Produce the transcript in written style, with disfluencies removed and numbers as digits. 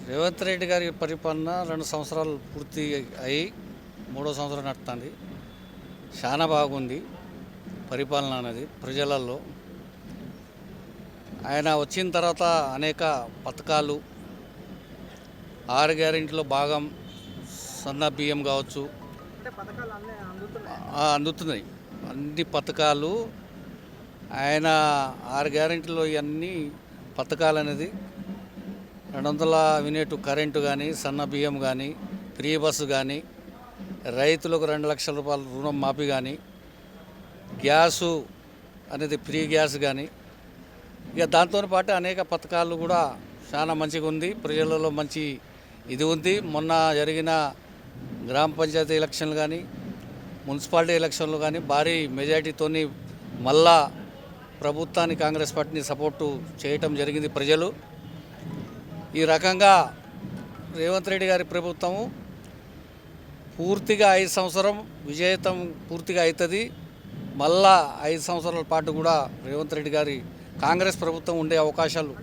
రేవంత్ రెడ్డి గారి పరిపాలన 2 సంవత్సరాలు పూర్తి అయ్యి 3వ సంవత్సరం నడుస్తుంది. చాలా బాగుంది పరిపాలన అనేది ప్రజలలో. ఆయన వచ్చిన తర్వాత అనేక పథకాలు, 6 గ్యారెంటీలో భాగం సన్న బియ్యం కావచ్చు, అందుతున్నాయి అన్ని పథకాలు. ఆయన 6 గ్యారెంటీలో ఇవన్నీ పథకాలు అనేది 200 యూనిట్ కరెంటు కానీ, సన్న బియ్యం కానీ, ఫ్రీ బస్సు కానీ, రైతులకు 2 లక్షల రూపాయల రుణం మాఫీ కానీ, గ్యాసు అనేది ఫ్రీ గ్యాస్ కానీ, ఇక దాంతో పాటు అనేక పథకాలు కూడా చాలా మంచిగా ఉంది. ప్రజలలో మంచి ఇది ఉంది. మొన్న జరిగిన గ్రామ పంచాయతీ ఎలక్షన్లు కానీ, మున్సిపాలిటీ ఎలక్షన్లు కానీ భారీ మెజార్టీతోని మళ్ళా ప్రభుత్వాన్ని, కాంగ్రెస్ పార్టీని సపోర్టు చేయటం జరిగింది ప్రజలు. ఈ రకంగా రేవంత్ రెడ్డి గారి ప్రభుత్వము పూర్తిగా 5 సంవత్సరం విజయతం పూర్తిగా అవుతుంది. మళ్ళా 5 సంవత్సరాల పాటు కూడా రేవంత్ రెడ్డి గారి కాంగ్రెస్ ప్రభుత్వం ఉండే అవకాశాలు